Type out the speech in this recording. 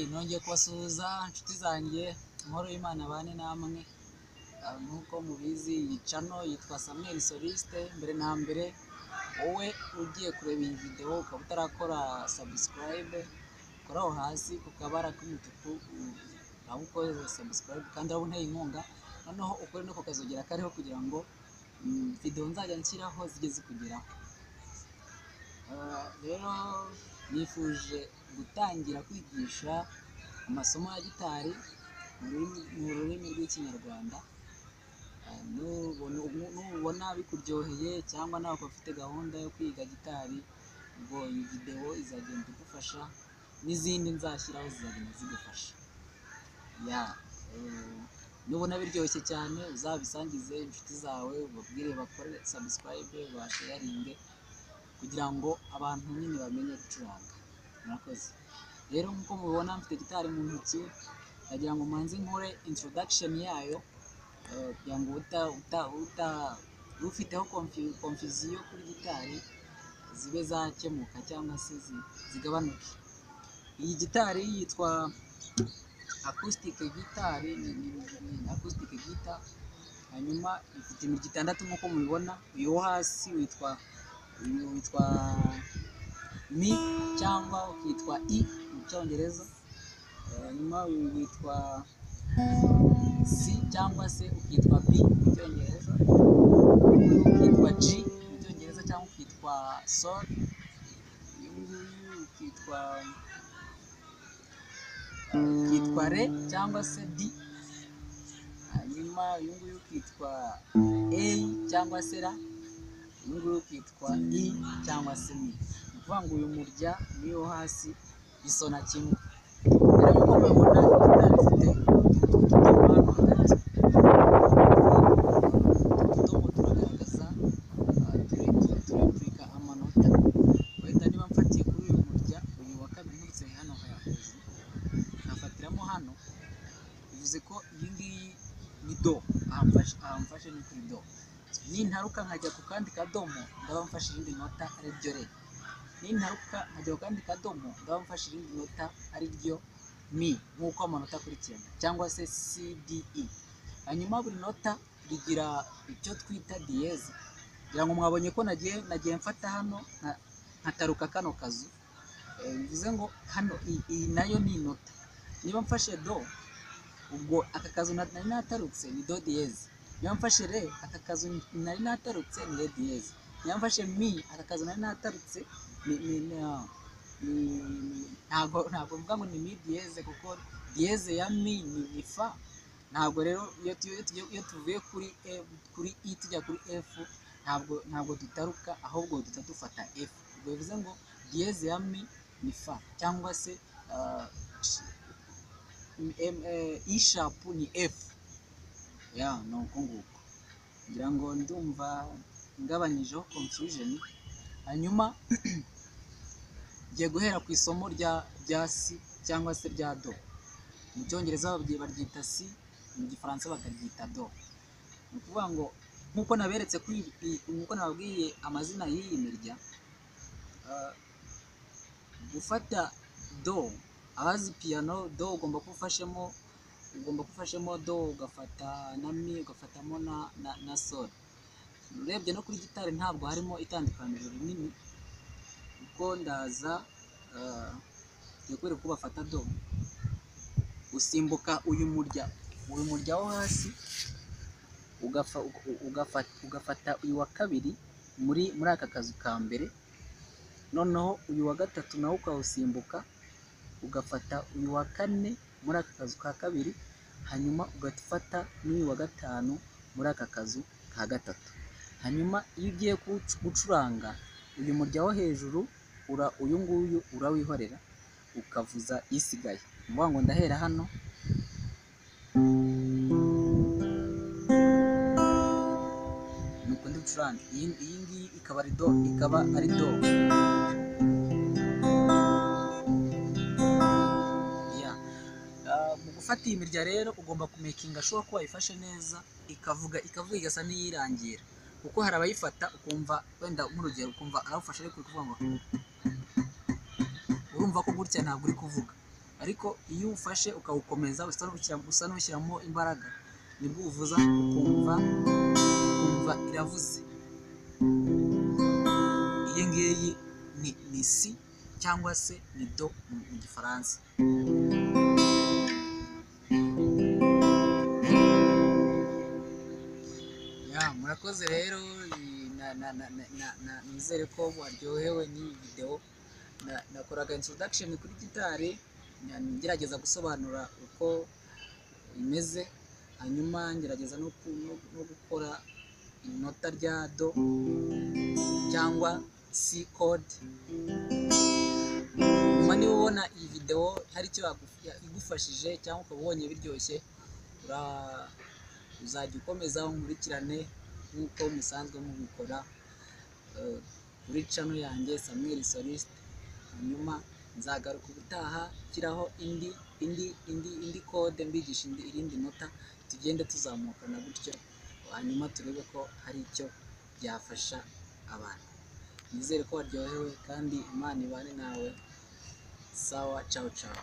nongeye kubasuhuza inshuti zanjye, amahoro y'Imana abane namwe. Nk'uko mubizi iyi channel yitwa Samuel Soliste. Mbere na mbere, wowe ugiye kureba iyi video ukaba utarakora subscribe, kora aho hasi ku kabara k'umutuku aho ukoze subscribe kandi aho unteye inkunga, noneho ukore no kukazogera kariho kugira ngo video nzajya nshyiraho zijye zikugeraho. Rero nifuje gutangira kwigisha amasomo ya gitari mu rurimi rw'Ikinyarwanda. Nubona bikuryoheye cyangwa nawe ufite gahunda yo kwiga gitari, ubwo iyi video izagenda igufasha n'izindi nzashyiraho zizagenda zigufasha. Nubona biryoshye cyane uzabisangize inshuti zawe, ubabwire bakore subscribe, basharinge kugira ngo abantu nyine bamenye gucuranga. Murakoze. Rero nk'uko mubibona mfite gitari mu ntoki, ndagira ngo manze nkore introduction yayo kugira ngo ufiteho confusion kuri gitari zibe zakemuka cyangwa se zigabanuke. Iyi gitari yitwa acoustic guitar, ni acoustic guitar. Hanyuma ifite imirya 6 nk'uko mubibona. Uyu wo hasi witwa mi cyangwa ukitwa i mu Cyongereza. Hanyuma uyu witwa c cyangwa se ukitwa b mu Cyongereza. Uyu ukitwa g mu Cyongereza cyangwa ukitwa sol. Uyu ukitwa re cyangwa se d. Hanyuma uyu nguyu ukitwa a cyangwa se ra. Uyu nguyu ukitwa i cyangwa se mi. Ni ukuvuga ngo uyu murya niyo hasi bisona kimwe. Rero nk'uko mubibona gitari ifite utudomo hano hagati. Utudomo turagaragaza tureka amanota. Wenda niba mfatiye kuri uyu murya, uyu wa kabiri nturutse hano hejuru, nkafatiramo hano, bivuze ko iyi ngiyi ni do. Ahamfashe ni kuri do. Nintaruka nkajya ku kandi kadomo, ndaba mfashe irindi nota ari ryo re. Nintaruka nkajya ku kandi kadomo, ndaba mfashe irindi nota ari ryo mi, nk'uko amanota akurikirana, cyangwa se C, D, E. Hanyuma buri nota rigira icyo twita diyeze. Kugira ngo mwabonye ko nagiye mfata hano nkataruka kano kazu, bivuze ngo hano iyi nayo ni inota. Niba mfashe do, ubwo aka kazu nari natarutse ni do diyeze. Niba mfashe re, aka kazu nari natarutse ni re diyeze. Niba mfashe mi, aka kazu nari natarutse ntabwo mvuga ngo ni mi diyeze, kuko diyeze ya mi ni fa. Ntabwo rero iyo tuvuye kuri i tujya kuri f, ntabwo dutaruka, ahubwo duta dufata f. Ubwo bivuze ngo diyeze ya mi ni fa, cyangwa se e sharp ni f. Ni uko nguko. Ngira ngo ndumva ngabanyijeho confusion. Hanyuma ngiye guhera ku isomo rya si cyangwa se rya do. Mu Cyongereza baryita si, mu Gifaransa bakaryita do. Ni ukuvuga ngo nk'uko naberetse nk'uko nababwiye amazina y'iyi mirya, gufata do, abazi piano, do ugomba kufashemo do, ugafata na mi, ugafatamo na sol. Urebye no kuri gitari ntabwo harimo itandukaniro rinini, kuko ndaza kwereka uko bafata do. Usimbuka uyu murya wo hasi, ugafata uyu wa kabiri muri aka kazu ka mbere, noneho uyu wa gatatu nawo ukawusimbuka, ugafata uyu wa kane muri aka kazu ka kabiri, hanyuma ugafata n'uyu wa gatanu muri aka kazu ka gatatu. Hanyuma iyo ugiye gucuranga uyu murya wo hejuru, uyu nguyu urawihorera ukavuza isigaye. Mvuga ngo ndahera hano, nuko ndi gucuranga. Iyi ngiyi ikaba ari do. Mu gufata iyi mirya rero ugomba kumekinga sure ko wayifashe neza, ikavuga igasa n'iyirangira. Kuko hari abayifata ukumva wenda nk'urugero ukumva arawufashe ariko kuvuga ngo urumva ko gutya ntabwo uri kuvuga. ariko iyo ufashe ukawukomeza usa n'ushyiramo imbaraga nibwo uvuza ukumva iravuze. Iyi ngiyi ni si cyangwa se ni do mu gifaransa. Murakoze rero, nizere ko waryohewe n'iyi video. Nakoraga introduction kuri gitari ngerageza gusobanura uko imeze, hanyuma ngerageza no gukora inota rya do cyangwa C chord. Nyuma niba ubona iyi video hari icyo igufashije cyangwa ukaba ubonye biryoshye, uzajya ukomeza unkurikirane nk'uko musanzwe mubikora kuri channel yanjye Samuel Soliste. Hanyuma nzagaruka ubutaha nshyiraho indi code, mbigisha irindi nota, tugende tuzamukana gutyo, hanyuma turebe ko hari icyo byafasha abantu. Nizere ko waryohewe kandi Imana ibane nawe. Sawa, ciao ciao.